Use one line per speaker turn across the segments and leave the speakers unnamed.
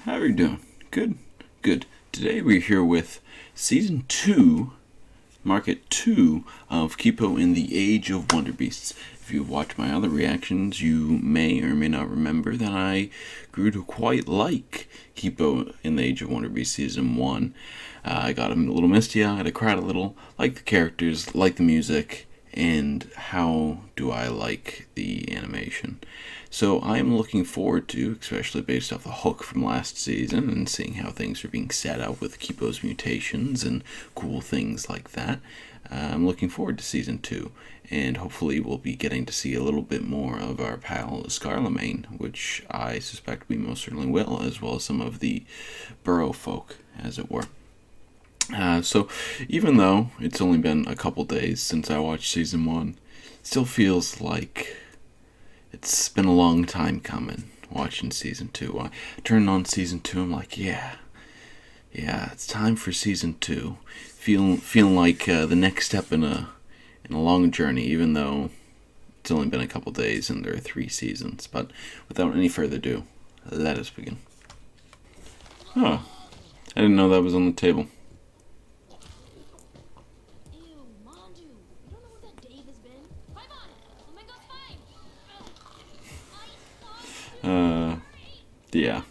How are you doing? Good? Good. Today we're here with Season 2, Market 2 of KIPO in the Age of Wonder Beasts. If you've watched my other reactions, you may or may not remember that I grew to quite like KIPO in the Age of Wonder Beasts Season 1. I got a little misty-eyed, I cried a little, liked the characters, liked the music, and how do I like the animation. So I'm looking forward to, especially based off the hook from last season and seeing how things are being set up with KIPO's mutations and cool things like that. I'm looking forward to Season 2, and hopefully we'll be getting to see a little bit more of our pal Scarlemagne, which I suspect we most certainly will, as well as some of the burrow folk, as it were. So even though it's only been a couple days since I watched Season 1, it still feels like it's been a long time coming watching Season 2. I turned on Season 2, I'm like, yeah, it's time for Season 2. Feeling like the next step in a long journey, even though it's only been a couple days and there are 3 seasons. But without any further ado, let us begin. Oh, I didn't know that was on the table. Yeah.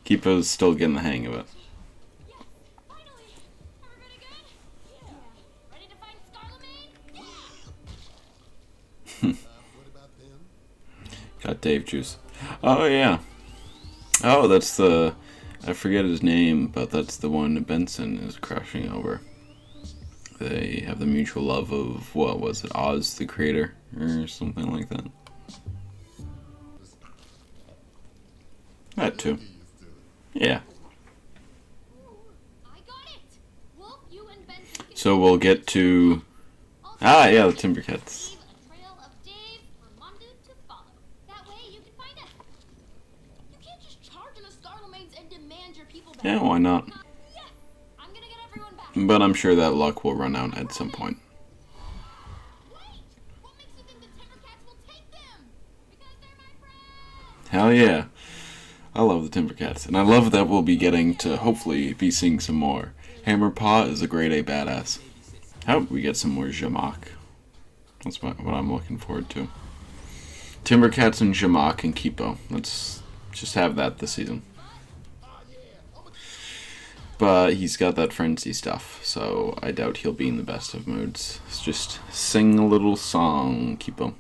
KIPO's still getting the hang of it. Got Dave juice. Oh, yeah. Oh, that's the... I forget his name, but that's the one Benson is crushing over. They have the mutual love of, what was it, Oz the Creator? Or something like that. That too. Yeah. So we'll get to... yeah, the Timbercats. Yeah, why not? But I'm sure that luck will run out at some point. Hell yeah. I love the Timbercats, and I love that we'll be getting to hopefully be seeing some more. Hammerpaw is a grade A badass. I hope we get some more Jamak. That's what I'm looking forward to. Timbercats and Jamak and KIPO. Let's just have that this season. But he's got that frenzy stuff, so I doubt he'll be in the best of moods. Let's just sing a little song, KIPO.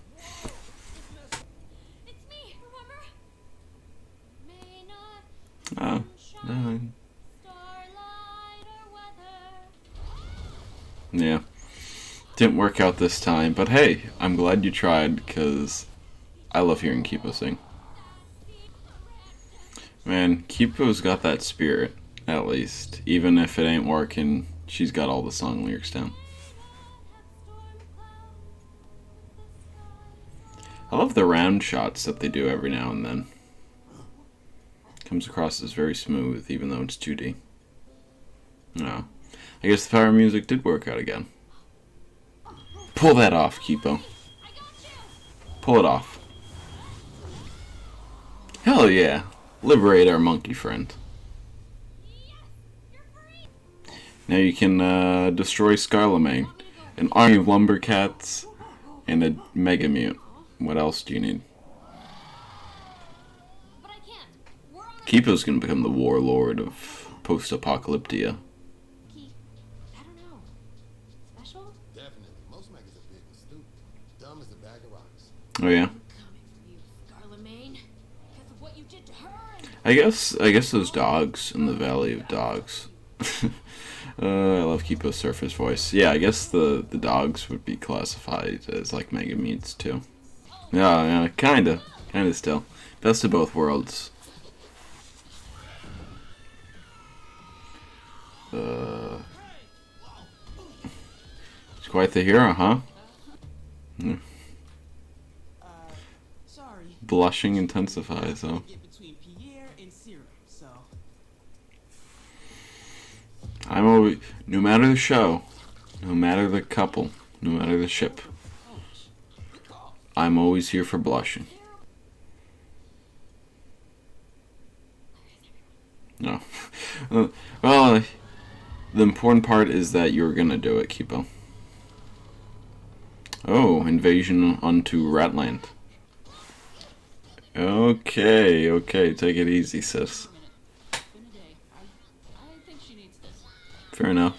Yeah. Didn't work out this time, but hey, I'm glad you tried, because I love hearing KIPO sing. Man, KIPO's got that spirit, at least. Even if it ain't working, she's got all the song lyrics down. I love the round shots that they do every now and then. Comes across as very smooth, even though it's 2D. No. I guess the power music did work out again. Pull that off, KIPO. Pull it off. Hell yeah. Liberate our monkey friend. Now you can destroy Scarlemagne, an army of lumbercats, and a mega mute. What else do you need? KIPO's gonna become the warlord of post-apocalyptia. Oh yeah. I guess those dogs in the Valley of Dogs. I love KIPO's surface voice. Yeah, I guess the dogs would be classified as like mega mutes too. Yeah, kinda still. Best of both worlds. It's quite the hero, huh? Blushing intensifies, though. I'm always, no matter the show, no matter the couple, no matter the ship, I'm always here for blushing. No. Well, the important part is that you're gonna do it, KIPO. Oh, invasion onto Ratland. Okay, okay, take it easy, sis. Fair enough.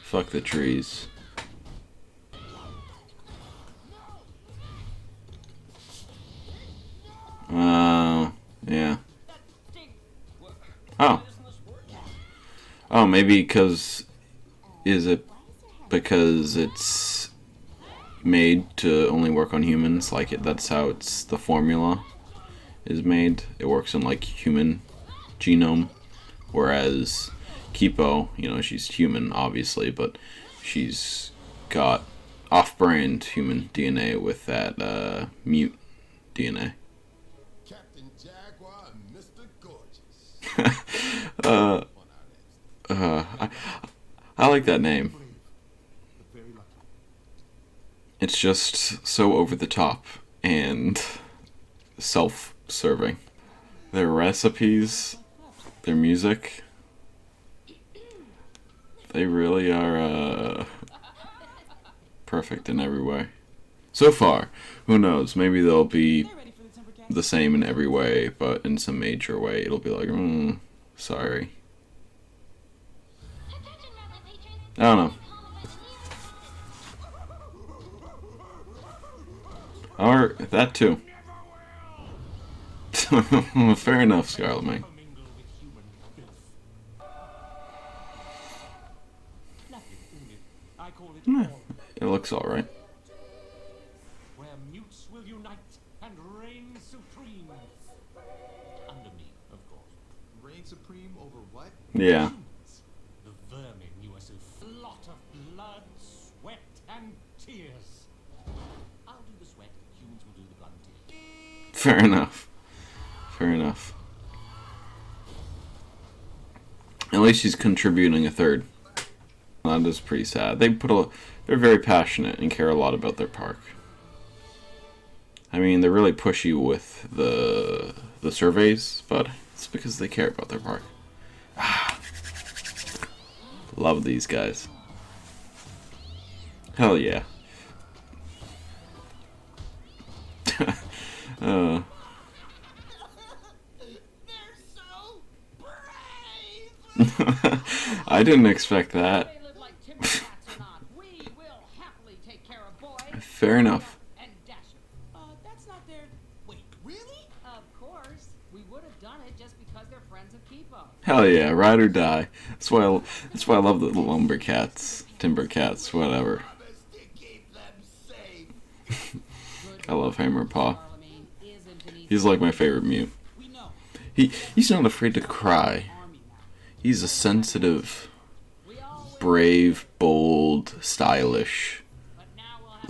Fuck the trees. Yeah. Oh. Oh, maybe because... Is it because it's made to only work on humans? Like, that's how it's... The formula is made. It works on, like, human genome. Whereas KIPO, you know, she's human, obviously, but she's got off-brand human DNA with that mute DNA.
Captain Jaguar and Mr. Gorgeous.
I like that name. It's just so over the top and self-serving. Their recipes, their music, they really are perfect in every way. So far, who knows? Maybe they'll be the same in every way, but in some major way, it'll be like, sorry. I don't know. Or that too. Fair enough, Scarlet Man. It looks alright.
Where mutes will unite and reign supreme. Under me, of course.
Reign supreme over what?
Yeah.
The vermin you are so lot of blood, sweat, and tears. I'll do the sweat, humans will do the blood and tears.
Fair enough. Fair enough. At least she's contributing a third. That is pretty sad. They're very passionate and care a lot about their park. I mean, they're really pushy with the surveys, but it's because they care about their park. Love these guys. Hell yeah.
They're so brave.
I didn't expect that. Fair enough.
That's not their...
Wait, really?
Of course. We would have done it just because they're friends of KIPO.
Hell yeah, ride or die. That's why I love the lumber cats, timber cats, whatever.
Promise to keep them safe.
I love Hammer Paw. He's like my favorite mute. He's not afraid to cry. He's a sensitive, brave, bold, stylish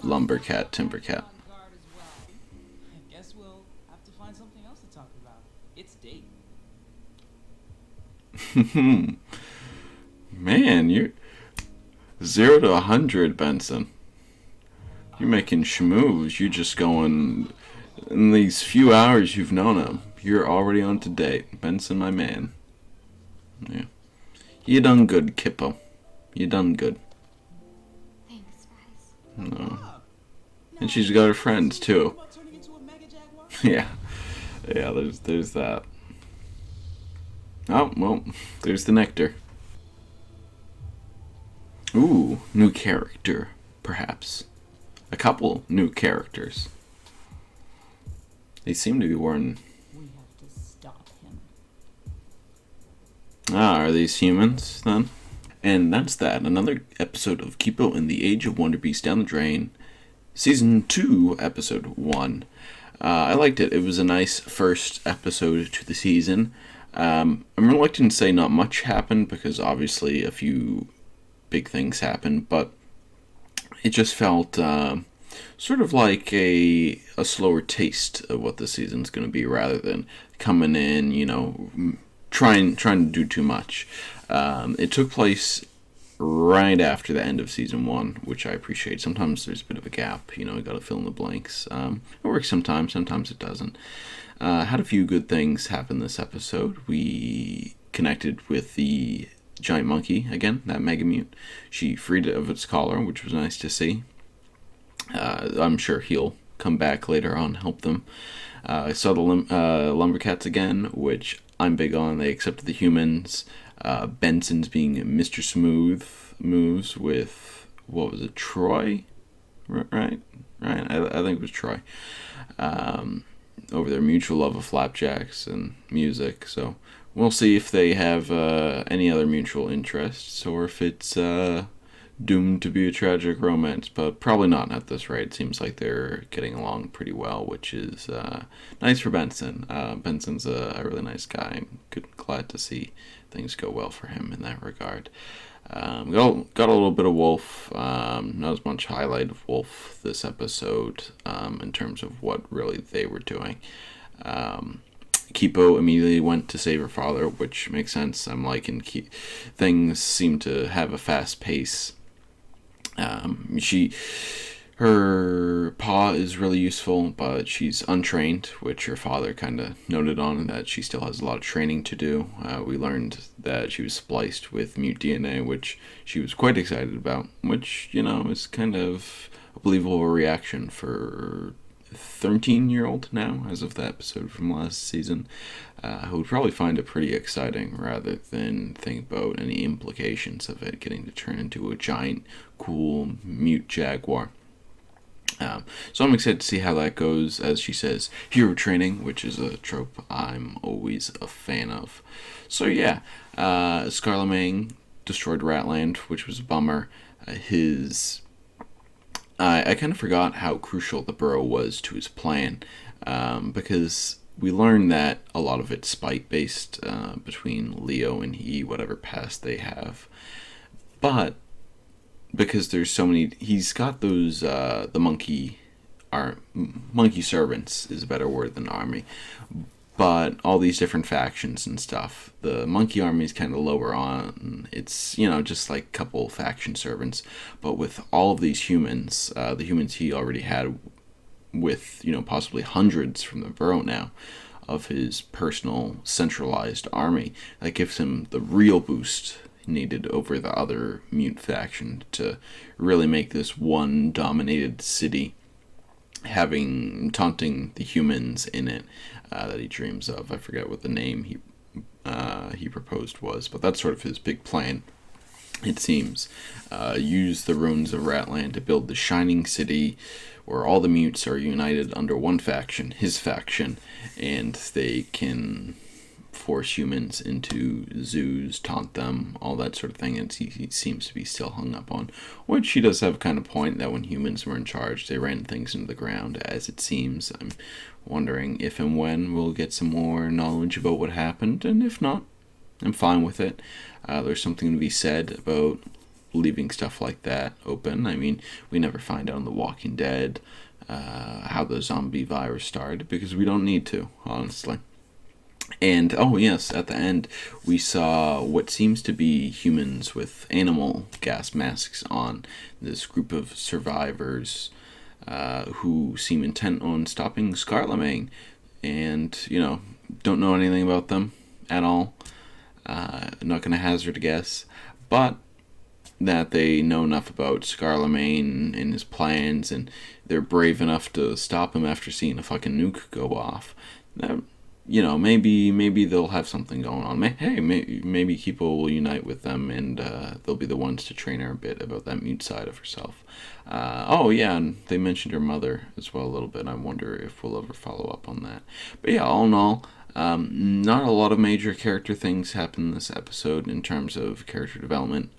lumber cat, timber cat.
I guess we'll have to find something else to talk about. It's date.
Man, you're 0 to 100, Benson. You're making schmooze. You're just going... In these few hours you've known him, you're already on to date. Benson, my man. Yeah. You done good, KIPO. You done good.
Thanks, guys.
No. And she's got her friends, too. Yeah. Yeah, there's that. Oh, well, there's the nectar. Ooh, new character, perhaps. A couple new characters. They seem to be wearing...
We have to stop him.
Ah, are these humans, then? And that's that. Another episode of KIPO and the Age of Wonder Beast down the drain. Season 2, Episode 1. I liked it. It was a nice first episode to the season. I'm reluctant to say not much happened, because obviously a few big things happened, but it just felt sort of like a slower taste of what the season's going to be, rather than coming in, you know, trying to do too much. It took place right after the end of season 1, which I appreciate. Sometimes there's a bit of a gap, you got to fill in the blanks. It works sometimes it doesn't. Had a few good things happen this episode. We connected with the giant monkey again, that Megamute. She freed it of its collar, which was nice to see. I'm sure he'll come back later on, help them. I saw the Lumbercats again, which I'm big on. They accepted the humans. Benson's being Mr. Smooth moves with, what was it, Troy? Right? I think it was Troy. Over their mutual love of flapjacks and music. So we'll see if they have any other mutual interests, or if it's doomed to be a tragic romance, but probably not at this rate. It seems like they're getting along pretty well, which is nice for Benson. Benson's a really nice guy. I'm glad to see things go well for him in that regard. Got a little bit of Wolf, not as much highlight of Wolf this episode in terms of what really they were doing. KIPO immediately went to save her father, which makes sense. I'm liking things seem to have a fast pace. Her paw is really useful, but she's untrained, which her father kind of noted on, that she still has a lot of training to do. We learned that she was spliced with mute DNA, which she was quite excited about, which, is kind of a believable reaction for a 13-year-old now, as of the episode from last season, who would probably find it pretty exciting rather than think about any implications of it getting to turn into a giant, cool, mute Jaguar. So I'm excited to see how that goes. As she says, hero training, which is a trope I'm always a fan of. So yeah, Scarlemagne destroyed Ratland, which was a bummer. I kind of forgot how crucial the burrow was to his plan, because we learned that a lot of it's spite-based between Leo and he, whatever past they have. But because there's so many, he's got those the monkey servants is a better word than army, but all these different factions and stuff. The monkey army is kind of lower on. It's just like a couple faction servants, but with all of these humans, the humans he already had, with possibly hundreds from the burrow now of his personal centralized army, that gives him the real boost needed over the other mute faction to really make this one dominated city, taunting the humans in it that he dreams of. I forget what the name he proposed was, but that's sort of his big plan, it seems. Use the ruins of Ratland to build the shining city where all the mutes are united under one faction, his faction, and they can force humans into zoos, taunt them, all that sort of thing. And he seems to be still hung up on, which he does have a kind of point, that when humans were in charge, they ran things into the ground, as it seems. I'm wondering if and when we'll get some more knowledge about what happened, and if not, I'm fine with it. There's something to be said about leaving stuff like that open. I mean, we never find out in The Walking Dead how the zombie virus started, because we don't need to, honestly. And, oh yes, at the end, we saw what seems to be humans with animal gas masks on. This group of survivors who seem intent on stopping Scarlemagne, and, don't know anything about them at all. Not going to hazard a guess, but that they know enough about Scarlemagne and his plans, and they're brave enough to stop him after seeing a fucking nuke go off. Maybe they'll have something going on. Maybe KIPO will unite with them, and they'll be the ones to train her a bit about that mute side of herself. And they mentioned her mother as well a little bit. I wonder if we'll ever follow up on that. But yeah, all in all, not a lot of major character things happen this episode in terms of character development,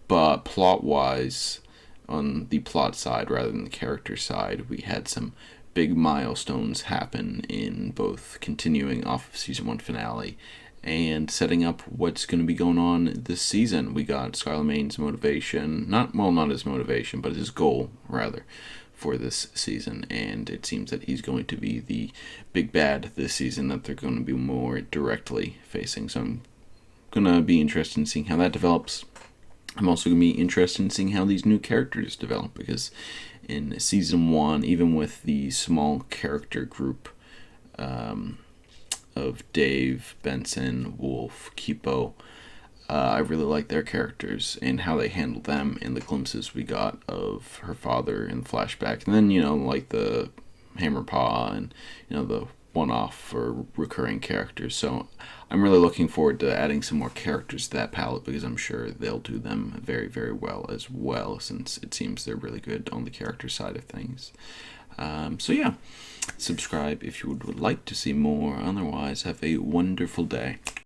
but plot-wise, on the plot side rather than the character side, we had some big milestones happen in both continuing off of season 1 finale and setting up what's going to be going on this season. We got Scarlemagne's motivation, not his motivation, but his goal, rather, for this season, and it seems that he's going to be the big bad this season that they're going to be more directly facing, so I'm going to be interested in seeing how that develops. I'm also going to be interested in seeing how these new characters develop, because in Season 1, even with the small character group of Dave, Benson, Wolf, KIPO, I really like their characters and how they handled them in the glimpses we got of her father in the flashback. And then, like the Hammer Paw and, the one-off or recurring characters. So I'm really looking forward to adding some more characters to that palette, because I'm sure they'll do them very, very well, since it seems they're really good on the character side of things. So yeah, subscribe if you would like to see more. Otherwise, have a wonderful day.